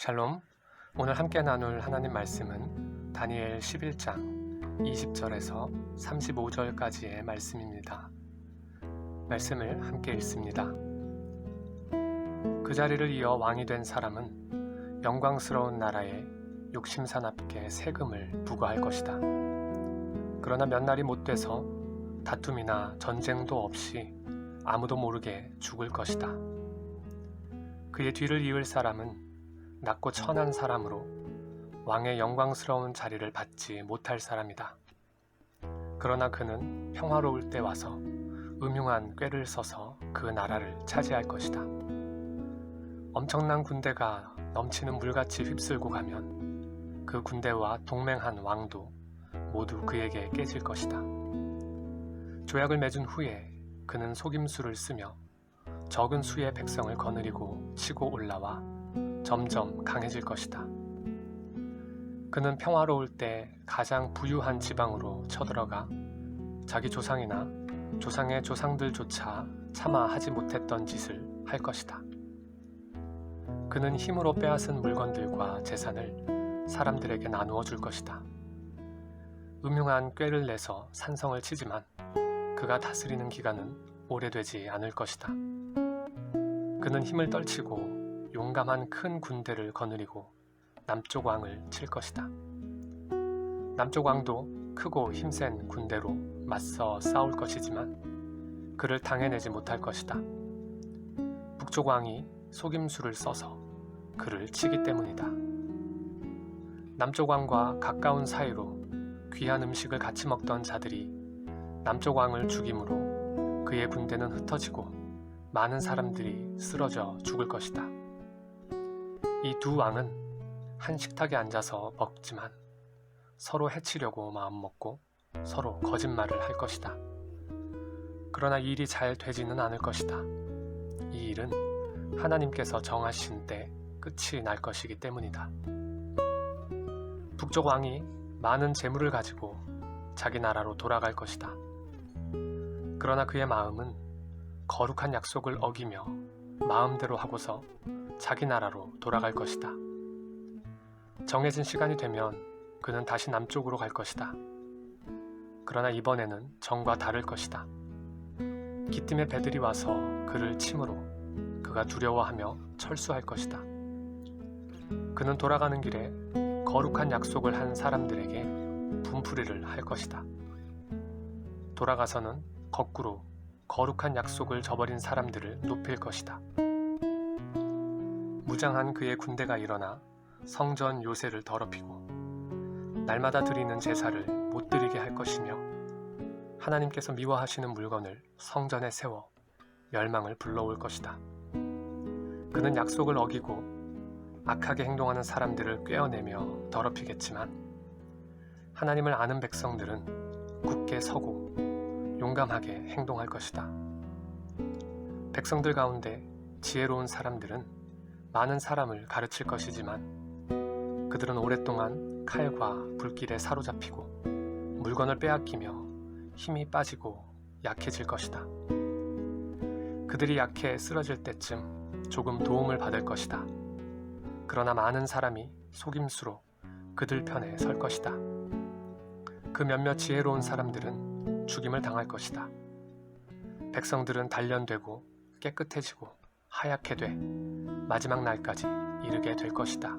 샬롬. 오늘 함께 나눌 하나님 말씀은 다니엘 11장 20절에서 35절까지의 말씀입니다. 말씀을 함께 읽습니다. 그 자리를 이어 왕이 된 사람은 영광스러운 나라에 욕심사납게 세금을 부과할 것이다. 그러나 몇 날이 못 돼서 다툼이나 전쟁도 없이 아무도 모르게 죽을 것이다. 그의 뒤를 이을 사람은 낮고 천한 사람으로 왕의 영광스러운 자리를 받지 못할 사람이다. 그러나 그는 평화로울 때 와서 음흉한 꾀를 써서 그 나라를 차지할 것이다. 엄청난 군대가 넘치는 물같이 휩쓸고 가면 그 군대와 동맹한 왕도 모두 그에게 깨질 것이다. 조약을 맺은 후에 그는 속임수를 쓰며 적은 수의 백성을 거느리고 치고 올라와 점점 강해질 것이다. 그는 평화로울 때 가장 부유한 지방으로 쳐들어가 자기 조상이나 조상의 조상들조차 차마 하지 못했던 짓을 할 것이다. 그는 힘으로 빼앗은 물건들과 재산을 사람들에게 나누어 줄 것이다. 음흉한 꾀를 내서 산성을 치지만 그가 다스리는 기간은 오래되지 않을 것이다. 그는 힘을 떨치고 용감한 큰 군대를 거느리고 남쪽 왕을 칠 것이다. 남쪽 왕도 크고 힘센 군대로 맞서 싸울 것이지만 그를 당해내지 못할 것이다. 북쪽 왕이 속임수를 써서 그를 치기 때문이다. 남쪽 왕과 가까운 사이로 귀한 음식을 같이 먹던 자들이 남쪽 왕을 죽임으로 그의 군대는 흩어지고 많은 사람들이 쓰러져 죽을 것이다. 이 두 왕은 한 식탁에 앉아서 먹지만 서로 해치려고 마음먹고 서로 거짓말을 할 것이다. 그러나 이 일이 잘 되지는 않을 것이다. 이 일은 하나님께서 정하신 때 끝이 날 것이기 때문이다. 북쪽 왕이 많은 재물을 가지고 자기 나라로 돌아갈 것이다. 그러나 그의 마음은 거룩한 약속을 어기며 마음대로 하고서 자기 나라로 돌아갈 것이다. 정해진 시간이 되면 그는 다시 남쪽으로 갈 것이다. 그러나 이번에는 정과 다를 것이다. 기띔의 배들이 와서 그를 침으로 그가 두려워하며 철수할 것이다. 그는 돌아가는 길에 거룩한 약속을 한 사람들에게 분풀이를 할 것이다. 돌아가서는 거꾸로 거룩한 약속을 저버린 사람들을 높일 것이다. 무장한 그의 군대가 일어나 성전 요새를 더럽히고 날마다 드리는 제사를 못 드리게 할 것이며 하나님께서 미워하시는 물건을 성전에 세워 멸망을 불러올 것이다. 그는 약속을 어기고 악하게 행동하는 사람들을 꿰어내며 더럽히겠지만 하나님을 아는 백성들은 굳게 서고 용감하게 행동할 것이다. 백성들 가운데 지혜로운 사람들은 많은 사람을 가르칠 것이지만 그들은 오랫동안 칼과 불길에 사로잡히고 물건을 빼앗기며 힘이 빠지고 약해질 것이다. 그들이 약해 쓰러질 때쯤 조금 도움을 받을 것이다. 그러나 많은 사람이 속임수로 그들 편에 설 것이다. 그 몇몇 지혜로운 사람들은 죽임을 당할 것이다. 백성들은 단련되고 깨끗해지고 하얗게 돼 마지막 날까지 이르게 될 것이다.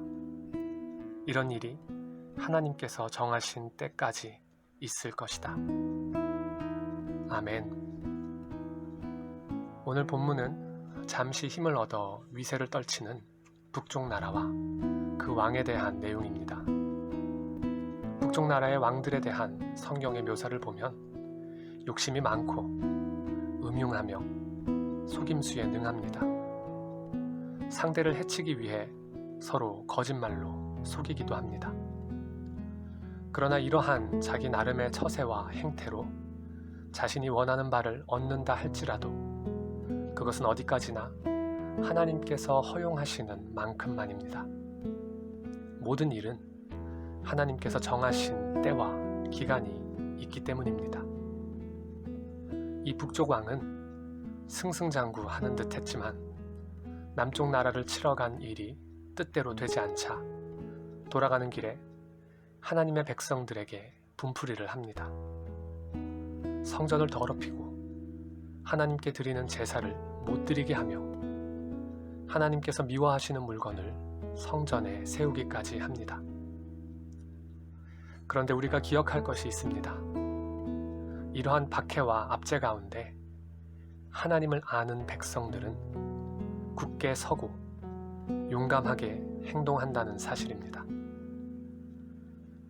이런 일이 하나님께서 정하신 때까지 있을 것이다. 아멘. 오늘 본문은 잠시 힘을 얻어 위세를 떨치는 북쪽 나라와 그 왕에 대한 내용입니다. 북쪽 나라의 왕들에 대한 성경의 묘사를 보면 욕심이 많고 음흉하며 속임수에 능합니다. 상대를 해치기 위해 서로 거짓말로 속이기도 합니다. 그러나 이러한 자기 나름의 처세와 행태로 자신이 원하는 바를 얻는다 할지라도 그것은 어디까지나 하나님께서 허용하시는 만큼만입니다. 모든 일은 하나님께서 정하신 때와 기간이 있기 때문입니다. 이 북쪽 왕은 승승장구하는 듯 했지만 남쪽 나라를 치러 간 일이 뜻대로 되지 않자 돌아가는 길에 하나님의 백성들에게 분풀이를 합니다. 성전을 더럽히고 하나님께 드리는 제사를 못 드리게 하며 하나님께서 미워하시는 물건을 성전에 세우기까지 합니다. 그런데 우리가 기억할 것이 있습니다. 이러한 박해와 압제 가운데 하나님을 아는 백성들은 굳게 서고 용감하게 행동한다는 사실입니다.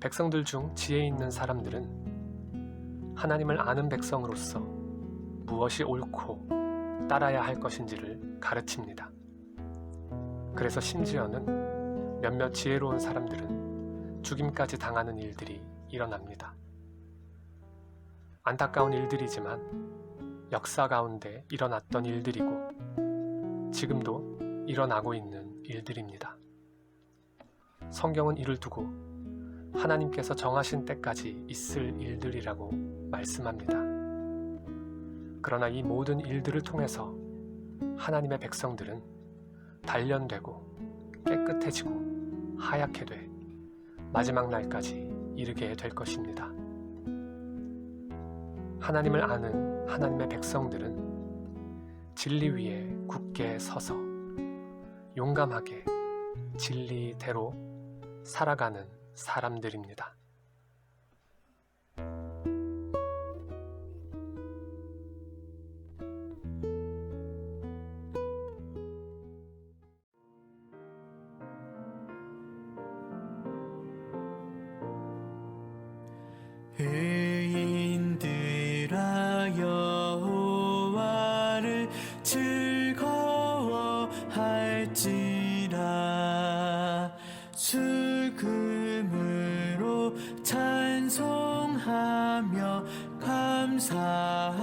백성들 중 지혜 있는 사람들은 하나님을 아는 백성으로서 무엇이 옳고 따라야 할 것인지를 가르칩니다. 그래서 심지어는 몇몇 지혜로운 사람들은 죽임까지 당하는 일들이 일어납니다. 안타까운 일들이지만 역사 가운데 일어났던 일들이고 지금도 일어나고 있는 일들입니다. 성경은 이를 두고 하나님께서 정하신 때까지 있을 일들이라고 말씀합니다. 그러나 이 모든 일들을 통해서 하나님의 백성들은 단련되고 깨끗해지고 하얗게 돼 마지막 날까지 이르게 될 것입니다. 하나님을 아는 하나님의 백성들은 진리 위에 굳게 서서 용감하게 진리대로 살아가는 사람들입니다. 의인들아 여호와를 즐거워할지라 슬금으로 찬송하며 감사할지어다